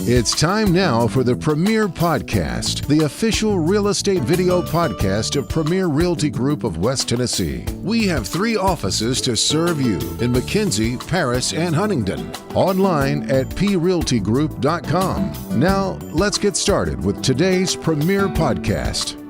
It's time now for the Premier Podcast, the official real estate video podcast of Premier Realty Group of West Tennessee. We have 3 offices to serve you in McKenzie, Paris, and Huntingdon. Online at prealtygroup.com. Now, let's get started with today's Premier Podcast.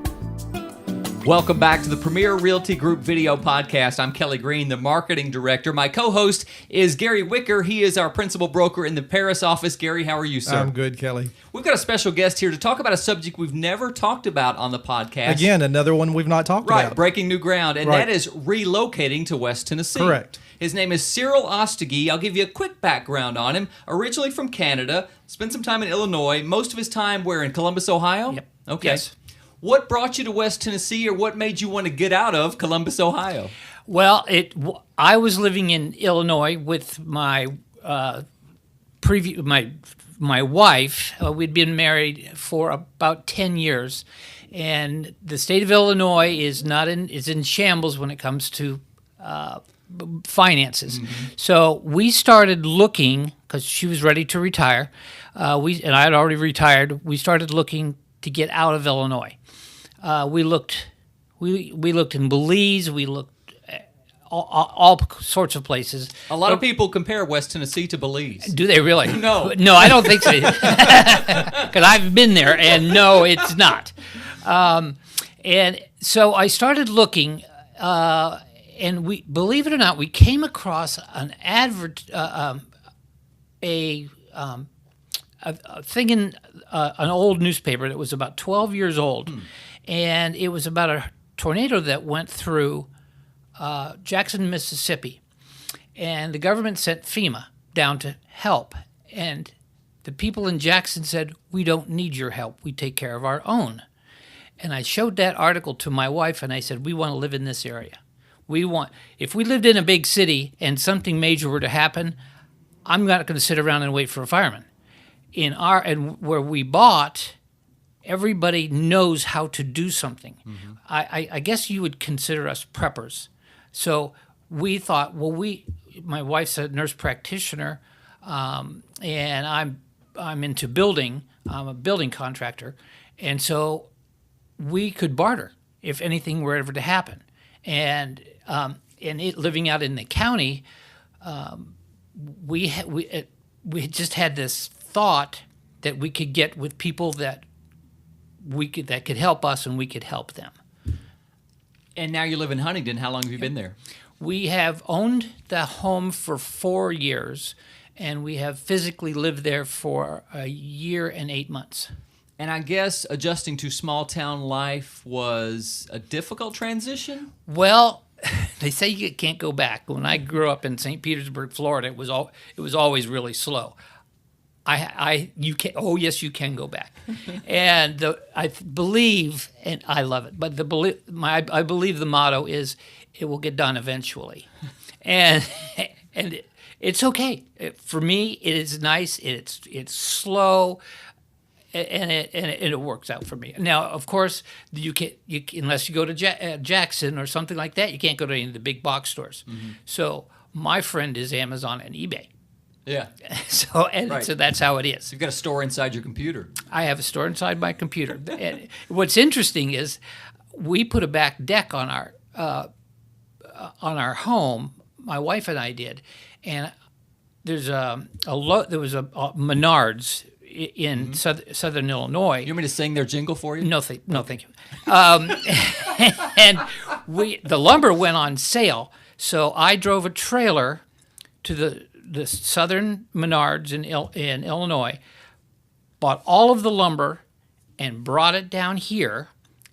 Welcome back to the Premier Realty Group video podcast. I'm Kelly Green, the marketing director. My co-host is Garry Wicker. He is our principal broker in the Paris office. Garry, how are you, sir? I'm good, Kelly. We've got a special guest here to talk about a subject we've never talked about on the podcast. Again, another one we've not talked about. Right, breaking new ground, and that is relocating to West Tennessee. Correct. His name is Cyril Ostiguy. I'll give you a quick background on him. Originally from Canada, spent some time in Illinois, most of his time where, in Columbus, Ohio? Yep. Okay. Yes. What brought you to West Tennessee, or what made you want to get out of Columbus, Ohio? Well, I was living in Illinois with my my wife. We'd been married for about 10 years, and the state of Illinois is in shambles when it comes to finances. Mm-hmm. So we started looking, because she was ready to retire. And I had already retired. We started looking to get out of Illinois. We looked in Belize. We looked at all sorts of places. A lot of people compare West Tennessee to Belize. Do they really? No, I don't think so. Because I've been there, and no, it's not. And so I started looking, and we, believe it or not, we came across an a thing in an old newspaper that was about 12 years old, and it was about a tornado that went through Jackson, Mississippi, and the government sent FEMA down to help, and the people in Jackson said, "We don't need your help. We take care of our own." And I showed that article to my wife, and I said, "We want to live in this area. If we lived in a big city and something major were to happen, I'm not going to sit around and wait for a fireman." And where we bought, everybody knows how to do something. Mm-hmm. I guess you would consider us preppers. So we thought, my wife's a nurse practitioner, and I'm into building. I'm a building contractor, and so we could barter if anything were ever to happen. And living out in the county, we just had this thought that we could get with people that could help us and we could help them. And now you live in Huntington. How long have you been there? We have owned the home for 4 years, and we have physically lived there for a year and 8 months. And I guess adjusting to small town life was a difficult transition? Well, they say you can't go back. When I grew up in St. Petersburg, Florida, it was always really slow. You can. Oh, yes, you can go back, and I believe, and I love it. But I believe the motto is, "It will get done eventually," and it's okay. For me, it is nice. It's slow, and it works out for me. Now, of course, you unless you go to Jackson or something like that, you can't go to any of the big box stores. Mm-hmm. So my friend is Amazon and eBay. Yeah. So that's how it is. You've got a store inside your computer. I have a store inside my computer. And what's interesting is we put a back deck on our home. My wife and I did, and there was a Menards in southern Illinois. You want me to sing their jingle for you? No, thank you. And the lumber went on sale, so I drove a trailer to the southern Menards in Illinois, bought all of the lumber and brought it down here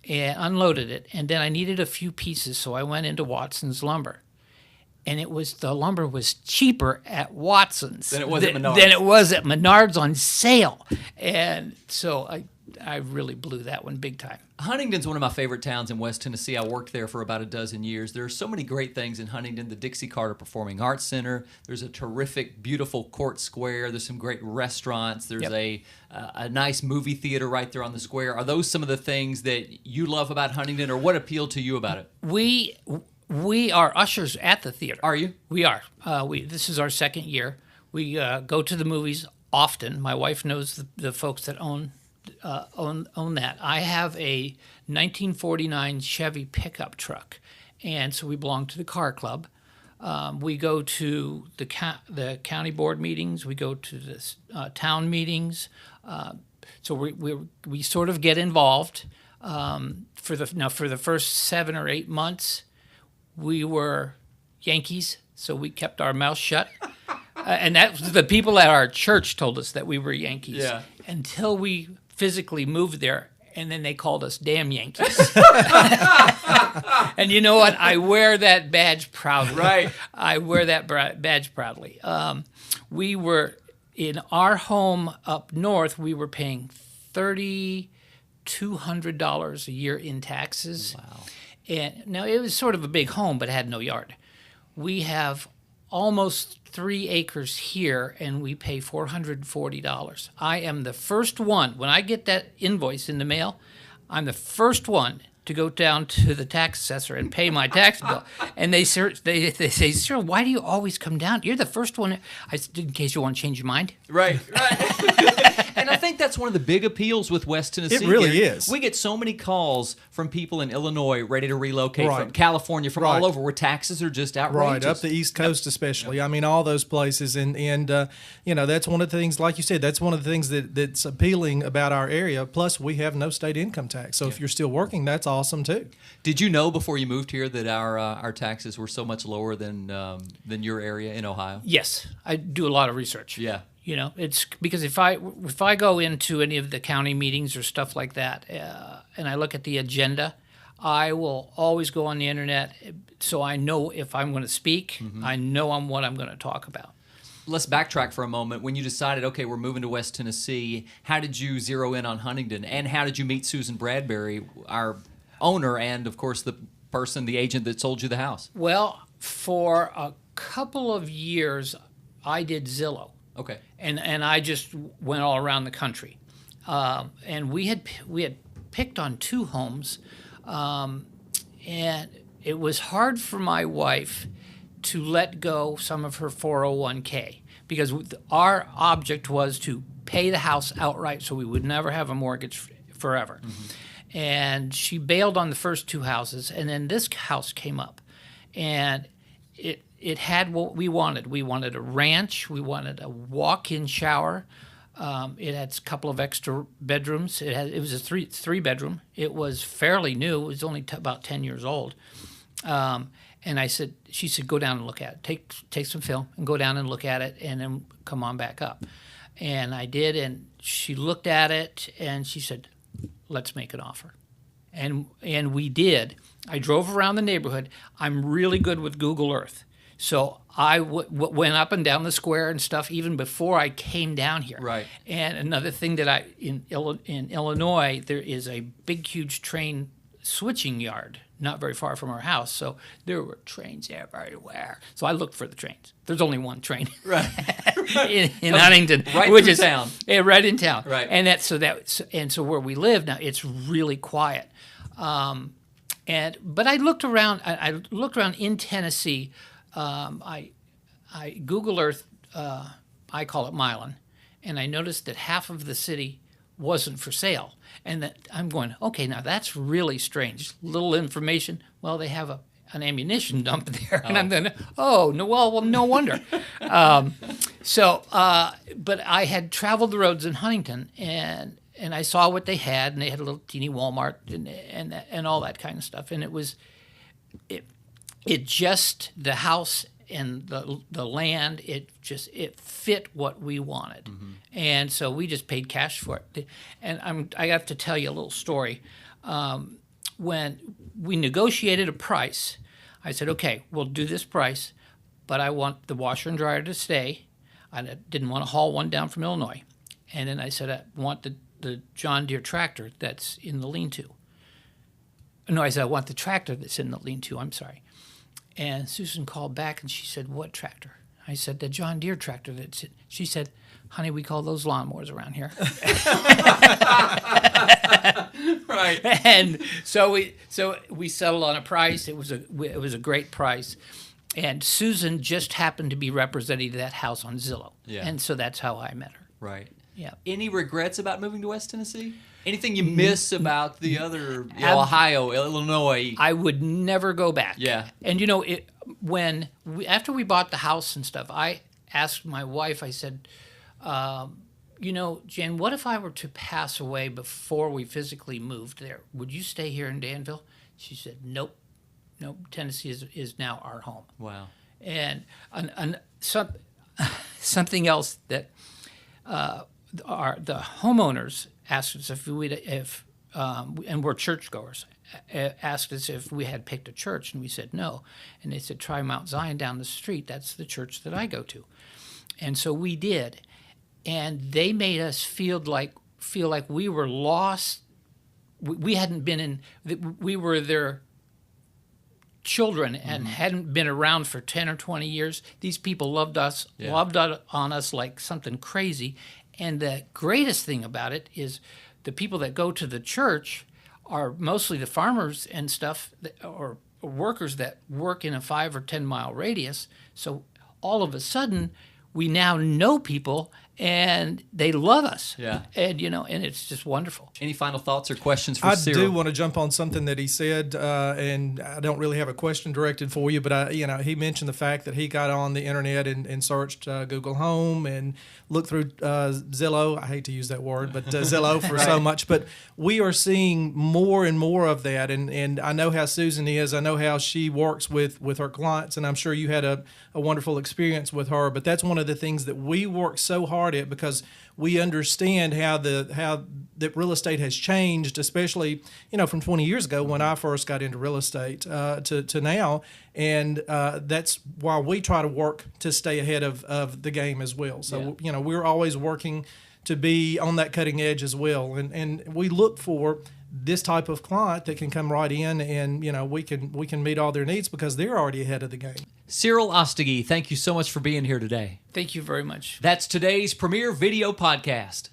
and unloaded it. And then I needed a few pieces, so I went into Watson's Lumber. And the lumber was cheaper at Watson's than it was at Menards on sale. And so I really blew that one big time. Huntington's one of my favorite towns in West Tennessee. I worked there for about a dozen years. There are so many great things in Huntington. The Dixie Carter Performing Arts Center. There's a terrific, beautiful court square. There's some great restaurants. There's a nice movie theater right there on the square. Are those some of the things that you love about Huntington, or what appealed to you about it? We are ushers at the theater. Are you? We are. This is our second year. We go to the movies often. My wife knows the folks that own that. I have a 1949 Chevy pickup truck, and so we belong to the car club. We go to the county board meetings. We go to the town meetings. So we sort of get involved. For the first 7 or 8 months, we were Yankees, so we kept our mouth shut. And that was the people at our church told us that we were Yankees. Yeah. Until we physically moved there, and then they called us damn Yankees. And you know what? I wear that badge proudly. Right. I wear that badge proudly. We were, in our home up north, we were paying $3,200 a year in taxes. Wow. And now it was sort of a big home, but it had no yard. We have almost 3 acres here, and we pay $440. I am the first one, when I get that invoice in the mail, I'm the first one to go down to the tax assessor and pay my tax bill. And they say, "Sir, why do you always come down? You're the first one." I said, "In case you want to change your mind." Right. And I think that's one of the big appeals with West Tennessee. It really Gary. is. We get so many calls from people in Illinois ready to relocate, Right. from California, from Right. all over, where taxes are just outrageous. Right, up the East Coast especially. I mean, all those places. And you know, that's one of the things, like you said, that's one of the things that's appealing about our area. Plus, we have no state income tax. So if you're still working, that's awesome, too. Did you know before you moved here that our taxes were so much lower than your area in Ohio? Yes, I do a lot of research. Yeah. You know, it's because if I go into any of the county meetings or stuff like that, and I look at the agenda, I will always go on the internet so I know if I'm going to speak, I know what I'm going to talk about. Let's backtrack for a moment. When you decided, okay, we're moving to West Tennessee, how did you zero in on Huntingdon, and how did you meet Susan Bradbury, our owner, and of course the agent that sold you the house? Well, for a couple of years, I did Zillow. Okay. And I just went all around the country, and we had picked on 2 homes, and it was hard for my wife to let go some of her 401k because our object was to pay the house outright, so we would never have a mortgage forever. And she bailed on the first 2 houses, and then this house came up, and it had what we wanted. We wanted a ranch. We wanted a walk-in shower. It had a couple of extra bedrooms. It was a three bedroom. It was fairly new. It was only about 10 years old. And she said, go down and look at it. Take some film and go down and look at it, and then come on back up. And I did, and she looked at it, and she said, let's make an offer. And we did. I drove around the neighborhood. I'm really good with Google Earth. So I went up and down the square and stuff even before I came down here. Right. And another thing that in Illinois, there is a big, huge train switching yard not very far from our house. So there were trains everywhere. So I looked for the trains. There's only one train. Right. in Huntington. Right which through is town. Yeah, right in town. Right. And so where we live now, it's really quiet. But I looked around. I looked around in Tennessee. I Google Earth. I call it Milan, and I noticed that half of the city wasn't for sale. And that I'm going, okay, now that's really strange. Little information. Well, they have an ammunition dump there, and I'm then, well, no wonder. But I had traveled the roads in Huntington, and I saw what they had, and they had a little teeny Walmart and all that kind of stuff. And it just the house and the land, it fit what we wanted. Mm-hmm. And so we just paid cash for it. And I have to tell you a little story. When we negotiated a price, I said, okay, we'll do this price, but I want the washer and dryer to stay. I didn't want to haul one down from Illinois. And then I said, I want the John Deere tractor that's in the lean-to. No, I said, I want the tractor that's in the lean-to. I'm sorry. And Susan called back and she said, what tractor? I said, the John Deere tractor that's in. She said, honey, we call those lawnmowers around here. Right. And so we settled on a price. It was a great price. And Susan just happened to be representing that house on Zillow. Yeah. And so that's how I met her. Right. Yeah. Any regrets about moving to West Tennessee? Anything you miss about the other, Ohio, Illinois? I would never go back. Yeah. And after we bought the house and stuff, I asked my wife, I said, Jen, what if I were to pass away before we physically moved there? Would you stay here in Danville? She said, nope. Tennessee is now our home. Wow. And something else that the homeowners asked us and we're churchgoers, asked us if we had picked a church, and we said no. And they said, try Mount Zion down the street. That's the church that I go to. And so we did. And they made us feel like we were lost. We hadn't been in. We were their children and hadn't been around for 10 or 20 years. These people loved us, loved on us like something crazy. And the greatest thing about it is the people that go to the church are mostly the farmers and stuff, or workers that work in a 5 or 10 mile radius. So all of a sudden, we now know people and they love us. Yeah. And it's just wonderful. Any final thoughts or questions for I Cyril? do want to jump on something that he said, and I don't really have a question directed for you, but he mentioned the fact that he got on the internet and searched Google Home and looked through Zillow. I hate to use that word, but Zillow for so much. But we are seeing more and more of that, and I know how Susan is. I know how she works with her clients, and I'm sure you had a wonderful experience with her. But that's one of the things that we work so hard at, because we understand how that real estate has changed, especially from 20 years ago when I first got into real estate to now, and that's why we try to work to stay ahead of the game as well. So we're always working to be on that cutting edge as well, and we look for this type of client that can come right in, and we can meet all their needs because they're already ahead of the game. Cyril Ostiguy, thank you so much for being here today. Thank you very much. That's today's Premier Video Podcast.